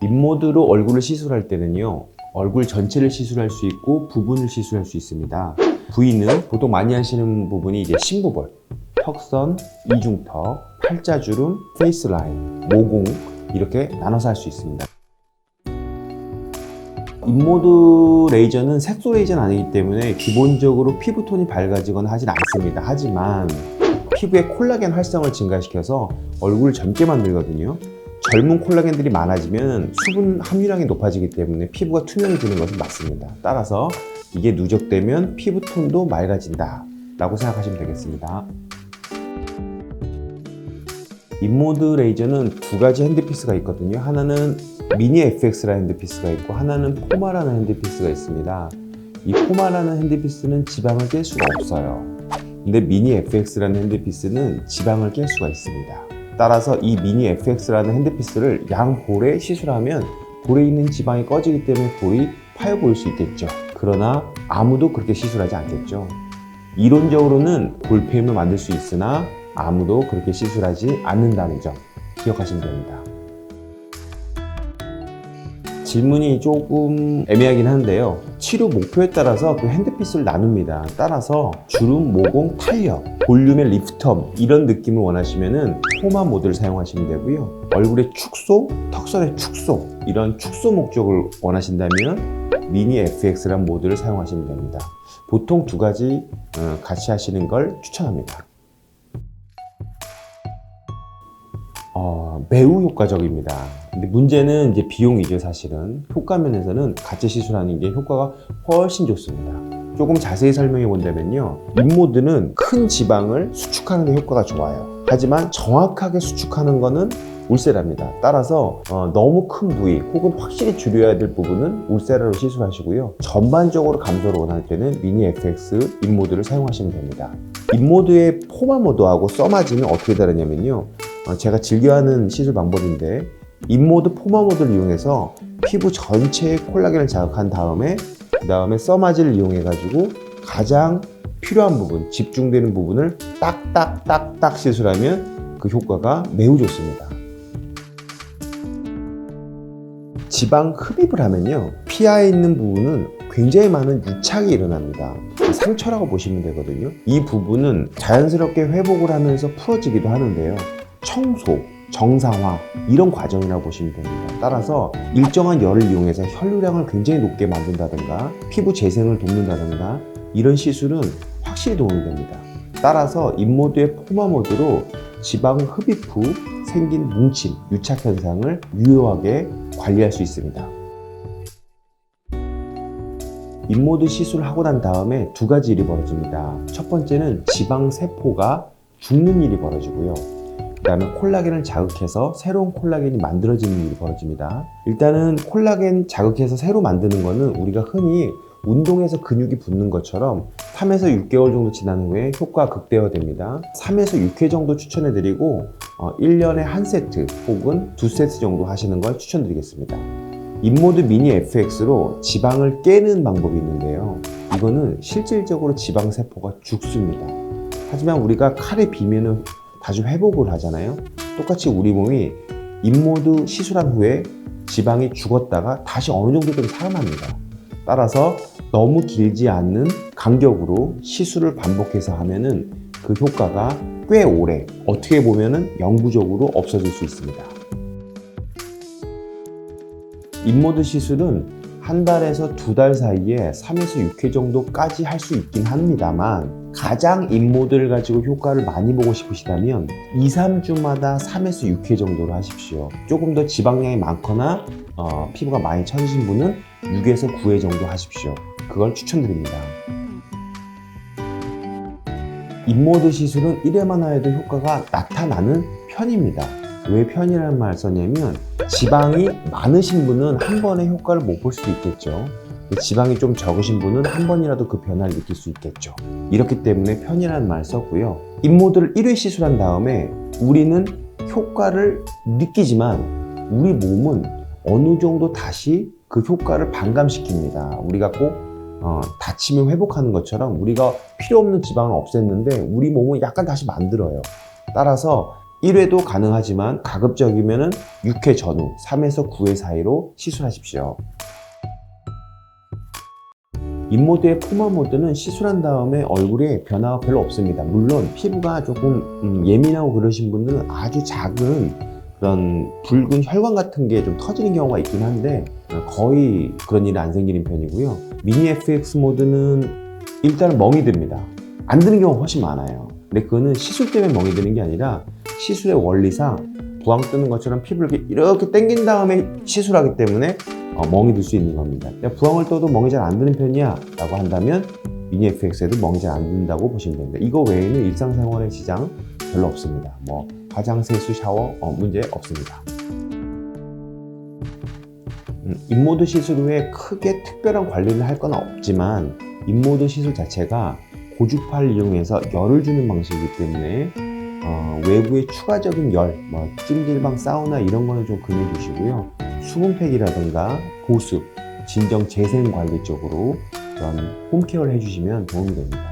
인모드로 얼굴을 시술할 때는요, 얼굴 전체를 시술할 수 있고 부분을 시술할 수 있습니다. 부위는 보통 많이 하시는 부분이 이제 심부볼, 턱선, 이중턱, 팔자주름, 페이스라인, 모공 이렇게 나눠서 할 수 있습니다. 인모드 레이저는 색소 레이저는 아니기 때문에 기본적으로 피부톤이 밝아지거나 하진 않습니다. 하지만 피부의 콜라겐 활성을 증가시켜서 얼굴을 젊게 만들거든요. 젊은 콜라겐들이 많아지면 수분 함유량이 높아지기 때문에 피부가 투명해지는 것은 맞습니다. 따라서 이게 누적되면 피부톤도 맑아진다 라고 생각하시면 되겠습니다. 인모드 레이저는 두 가지 핸드피스가 있거든요. 하나는 미니 FX라는 핸드피스가 있고 하나는 포마라는 핸드피스가 있습니다. 이 포마라는 핸드피스는 지방을 깰 수가 없어요. 근데 미니 FX라는 핸드피스는 지방을 깰 수가 있습니다. 따라서 이 미니 FX라는 핸드피스를 양 볼에 시술하면 볼에 있는 지방이 꺼지기 때문에 볼이 파여 보일 수 있겠죠. 그러나 아무도 그렇게 시술하지 않겠죠. 이론적으로는 볼펜을 만들 수 있으나 아무도 그렇게 시술하지 않는다는 점 기억하시면 됩니다. 질문이 조금 애매하긴 한데요. 치료 목표에 따라서 그 핸드피스를 나눕니다. 따라서 주름, 모공, 탄력, 볼륨의 리프트업 이런 느낌을 원하시면은 포마 모드를 사용하시면 되고요. 얼굴의 축소, 턱선의 축소 이런 축소 목적을 원하신다면 미니 FX라는 모드를 사용하시면 됩니다. 보통 두 가지 같이 하시는 걸 추천합니다. 매우 효과적입니다. 근데 문제는 이제 비용이죠. 사실은 효과 면에서는 같이 시술하는 게 효과가 훨씬 좋습니다. 조금 자세히 설명해 본다면요, 인모드는 큰 지방을 수축하는 데 효과가 좋아요. 하지만 정확하게 수축하는 거는 울세라입니다. 따라서 너무 큰 부위 혹은 확실히 줄여야 될 부분은 울세라로 시술하시고요, 전반적으로 감소를 원할 때는 미니 FX 인모드를 사용하시면 됩니다. 인모드의 포마 모드하고 써마지는 어떻게 다르냐면요, 제가 즐겨하는 시술 방법인데, 인모드 포마 모드를 이용해서 피부 전체의 콜라겐을 자극한 다음에 그 다음에 써마지를 이용해 가지고 가장 필요한 부분, 집중되는 부분을 딱딱딱딱 시술하면 그 효과가 매우 좋습니다. 지방 흡입을 하면요, 피하에 있는 부분은 굉장히 많은 유착이 일어납니다. 상처라고 보시면 되거든요. 이 부분은 자연스럽게 회복을 하면서 풀어지기도 하는데요, 청소, 정상화 이런 과정이라고 보시면 됩니다. 따라서 일정한 열을 이용해서 혈류량을 굉장히 높게 만든다든가 피부 재생을 돕는다든가 이런 시술은 확실히 도움이 됩니다. 따라서 인모드의 포마 모드로 지방 흡입 후 생긴 뭉침, 유착 현상을 유효하게 관리할 수 있습니다. 인모드 시술을 하고 난 다음에 두 가지 일이 벌어집니다. 첫 번째는 지방 세포가 죽는 일이 벌어지고요, 그 다음에 콜라겐을 자극해서 새로운 콜라겐이 만들어지는 일이 벌어집니다. 일단은 콜라겐 자극해서 새로 만드는 거는 우리가 흔히 운동해서 근육이 붙는 것처럼 3에서 6개월 정도 지난 후에 효과가 극대화됩니다. 3에서 6회 정도 추천해드리고 1년에 한 세트 혹은 2세트 정도 하시는 걸 추천드리겠습니다. 인모드 미니 FX로 지방을 깨는 방법이 있는데요, 이거는 실질적으로 지방 세포가 죽습니다. 하지만 우리가 칼에 비면은 다시 회복을 하잖아요. 똑같이 우리 몸이 인모드 시술한 후에 지방이 죽었다가 다시 어느 정도까지 살아납니다. 따라서 너무 길지 않는 간격으로 시술을 반복해서 하면은 그 효과가 꽤 오래, 어떻게 보면은 영구적으로 없어질 수 있습니다. 인모드 시술은 한 달에서 두 달 사이에 3에서 6회 정도까지 할 수 있긴 합니다만, 가장 인모드를 가지고 효과를 많이 보고 싶으시다면 2, 3주마다 3에서 6회 정도로 하십시오. 조금 더 지방량이 많거나 피부가 많이 처지신 분은 6에서 9회 정도 하십시오. 그걸 추천드립니다. 인모드 시술은 1회만 해도 효과가 나타나는 편입니다. 왜 편이라는 말 썼냐면, 지방이 많으신 분은 한 번에 효과를 못 볼 수도 있겠죠. 지방이 좀 적으신 분은 한 번이라도 그 변화를 느낄 수 있겠죠. 이렇기 때문에 편이라는 말 썼고요. 인모드를 1회 시술한 다음에 우리는 효과를 느끼지만 우리 몸은 어느 정도 다시 그 효과를 반감시킵니다. 우리가 꼭 다치면 회복하는 것처럼 우리가 필요 없는 지방을 없앴는데 우리 몸은 약간 다시 만들어요. 따라서 1회도 가능하지만 가급적이면 6회 전후 3에서 9회 사이로 시술하십시오. 인모드의 포마 모드는 시술한 다음에 얼굴에 변화가 별로 없습니다. 물론 피부가 조금 예민하고 그러신 분들은 아주 작은 그런 붉은 혈관 같은 게 좀 터지는 경우가 있긴 한데 거의 그런 일은 안 생기는 편이고요. 미니 FX 모드는 일단은 멍이 듭니다. 안 드는 경우가 훨씬 많아요. 근데 그거는 시술 때문에 멍이 드는 게 아니라 시술의 원리상 부항 뜨는 것처럼 피부를 이렇게 당긴 다음에 시술하기 때문에 멍이 들 수 있는 겁니다. 부항을 떠도 멍이 잘 안 드는 편이야 라고 한다면 미니 FX에도 멍이 잘 안 든다고 보시면 됩니다. 이거 외에는 일상생활에 지장 별로 없습니다. 뭐 화장, 세수, 샤워 문제 없습니다. 인모드 시술 후에 크게 특별한 관리를 할 건 없지만 인모드 시술 자체가 고주파를 이용해서 열을 주는 방식이기 때문에 외부의 추가적인 열, 뭐 찜질방, 사우나 이런 거는 좀 금해 두시고요. 수분팩이라든가 보습, 진정 재생 관리 쪽으로 그런 홈케어를 해주시면 도움이 됩니다.